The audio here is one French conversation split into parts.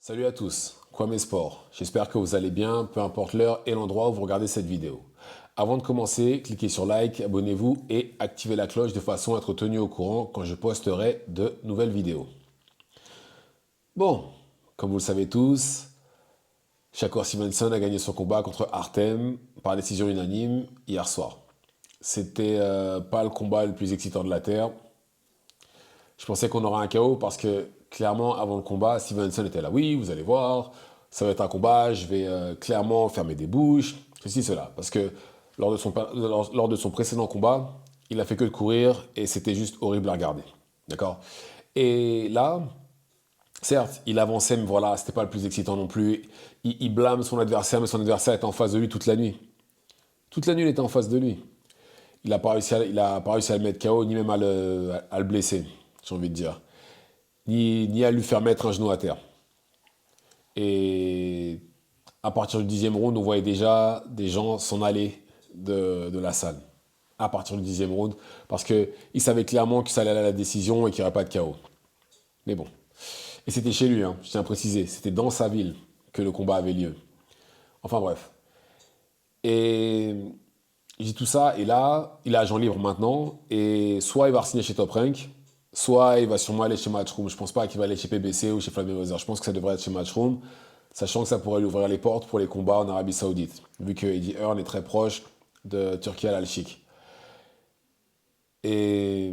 Salut à tous, Kwame Sport. J'espère que vous allez bien, peu importe l'heure et l'endroit où vous regardez cette vidéo. Avant de commencer, cliquez sur like, abonnez-vous et activez la cloche de façon à être tenu au courant quand je posterai de nouvelles vidéos. Bon, comme vous le savez tous, Shakur Stevenson a gagné son combat contre Artem par décision unanime hier soir. C'était pas le combat le plus excitant de la Terre. Je pensais qu'on aurait un KO parce que clairement, avant le combat, Stevenson était là. Oui, vous allez voir, ça va être un combat, je vais clairement fermer des bouches, ceci, cela. Parce que lors de son précédent combat, il a fait que de courir et c'était juste horrible à regarder. D'accord. Et là, certes, il avançait, mais voilà, c'était pas le plus excitant non plus. Il blâme son adversaire, mais son adversaire était en face de lui toute la nuit. Toute la nuit, il était en face de lui. Il a pas réussi à le mettre KO, ni même à le blesser, j'ai envie de dire. Ni à lui faire mettre un genou à terre. Et à partir du 10e round, on voyait déjà des gens s'en aller de la salle. À partir du 10e round, parce qu'ils savaient clairement que ça allait à la décision et qu'il n'y aurait pas de KO. Mais bon. Et c'était chez lui, hein, je tiens à préciser. C'était dans sa ville que le combat avait lieu. Enfin bref. Et je dis tout ça, et là, il est agent libre maintenant, et soit il va signer chez Top Rank, soit il va sûrement aller chez Matchroom. Je pense pas qu'il va aller chez PBC ou chez Flaming Weather. Je pense que ça devrait être chez Matchroom, sachant que ça pourrait lui ouvrir les portes pour les combats en Arabie Saoudite, vu que Eddie Hearn est très proche de Turki Al-Sheikh. Et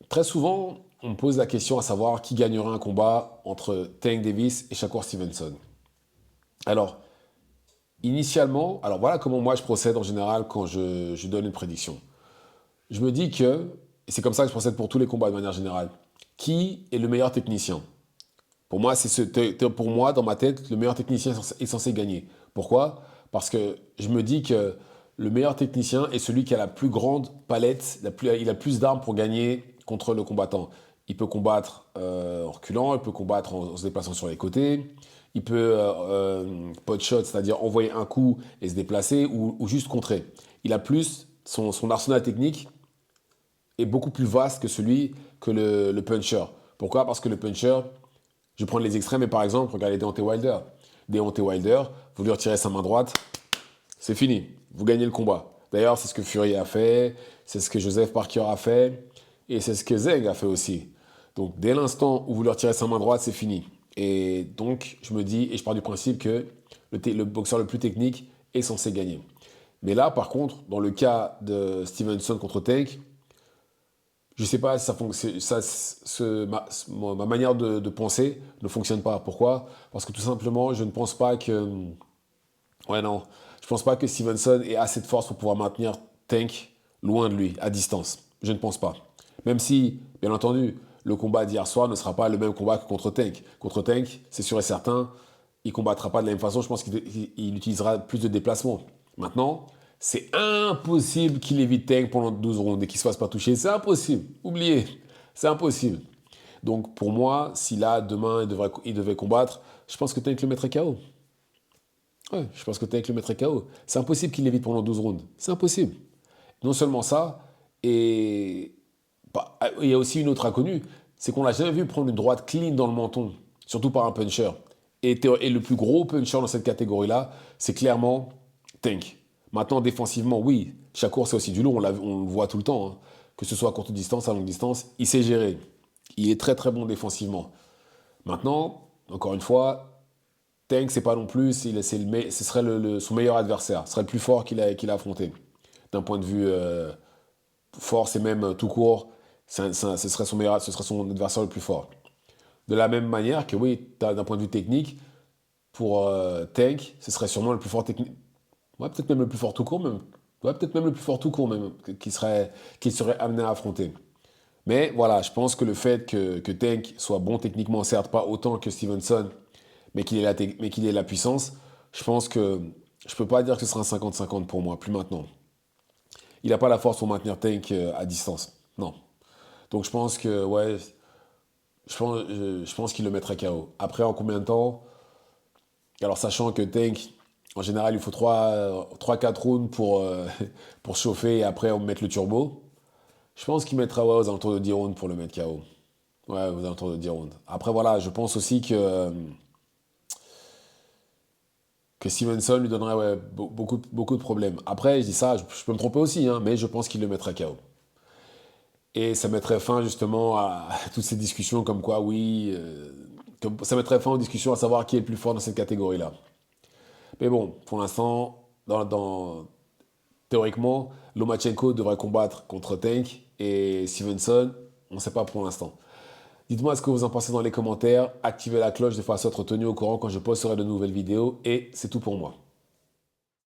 très souvent, on me pose la question à savoir qui gagnerait un combat entre Tank Davis et Shakur Stevenson. Alors, initialement, alors voilà comment moi je procède en général quand je donne une prédiction. Je me dis que, et c'est comme ça que je procède pour tous les combats de manière générale, qui est le meilleur technicien? Pour moi, pour moi, dans ma tête, le meilleur technicien est censé gagner. Pourquoi? Parce que je me dis que le meilleur technicien est celui qui a la plus grande palette, il a plus d'armes pour gagner contre le combattant. Il peut combattre en reculant, il peut combattre en se déplaçant sur les côtés, il peut pot shot, c'est-à-dire envoyer un coup et se déplacer, ou juste contrer. Il a plus, son arsenal technique est beaucoup plus vaste que celui que le puncher. Pourquoi? Parce que le puncher, je vais prendre les extrêmes, mais par exemple, regardez Deontay Wilder. Deontay Wilder, vous lui retirez sa main droite, c'est fini. Vous gagnez le combat. D'ailleurs, c'est ce que Fury a fait, c'est ce que Joseph Parker a fait, et c'est ce que Zeng a fait aussi. Donc, dès l'instant où vous lui retirez sa main droite, c'est fini. Et donc, je me dis, et je pars du principe que le boxeur le plus technique est censé gagner. Mais là, par contre, dans le cas de Stevenson contre Tank, je ne sais pas si ma manière de penser ne fonctionne pas. Pourquoi? Parce que tout simplement, je ne pense pas que... Ouais, non. Je pense pas que Stevenson ait assez de force pour pouvoir maintenir Tank loin de lui, à distance. Je ne pense pas. Même si, bien entendu, le combat d'hier soir ne sera pas le même combat que contre Tank. Contre Tank, c'est sûr et certain, il combattra pas de la même façon. Je pense qu'il utilisera plus de déplacements. Maintenant, c'est impossible qu'il évite Tank pendant 12 rounds et qu'il ne se fasse pas toucher. C'est impossible. Oubliez. C'est impossible. Donc pour moi, si là, demain, il devait combattre, je pense que Tank le mettrait KO. Ouais, je pense que Tank le mettrait KO. C'est impossible qu'il l'évite pendant 12 rounds. C'est impossible. Non seulement ça, et il y a aussi une autre inconnue, c'est qu'on l'a jamais vu prendre une droite clean dans le menton, surtout par un puncher. Et le plus gros puncher dans cette catégorie-là, c'est clairement Tank. Maintenant, défensivement, oui, Shakur, c'est aussi du lourd, on le voit tout le temps. Hein. Que ce soit à courte distance, à longue distance, il sait gérer. Il est très très bon défensivement. Maintenant, encore une fois, Tank, c'est pas non plus, ce serait son meilleur adversaire, ce serait le plus fort qu'il a affronté. D'un point de vue force et même tout court, ce serait son adversaire le plus fort. De la même manière que oui, d'un point de vue technique, pour Tank, ce serait sûrement le plus fort technique. Ouais, peut-être même le plus fort tout court, même. Ouais, peut-être même le plus fort tout court, même, qu'il serait amené à affronter. Mais voilà, je pense que le fait que Tank soit bon techniquement, certes pas autant que Stevenson, mais qu'il ait la puissance, je pense que je peux pas dire que ce sera un 50-50 pour moi, plus maintenant. Il n'a pas la force pour maintenir Tank à distance. Non. Donc je pense que, ouais, je pense qu'il le mettrait KO. Après, en combien de temps? Alors, sachant que Tank, en général, il faut 3-4 rounds pour chauffer et après on mettre le turbo. Je pense qu'il mettra ouais, aux alentours de 10 rounds pour le mettre KO. Ouais, aux alentours de 10 rounds. Après, voilà, je pense aussi que que Stevenson lui donnerait beaucoup de problèmes. Après, je dis ça, je peux me tromper aussi, hein, mais je pense qu'il le mettrait KO. Et ça mettrait fin justement à toutes ces discussions comme quoi, oui, ça mettrait fin aux discussions à savoir qui est le plus fort dans cette catégorie-là. Mais bon, pour l'instant, théoriquement, Lomachenko devrait combattre contre Tank et Stevenson, on ne sait pas pour l'instant. Dites-moi ce que vous en pensez dans les commentaires, activez la cloche de façon à être tenu au courant quand je posterai de nouvelles vidéos et c'est tout pour moi.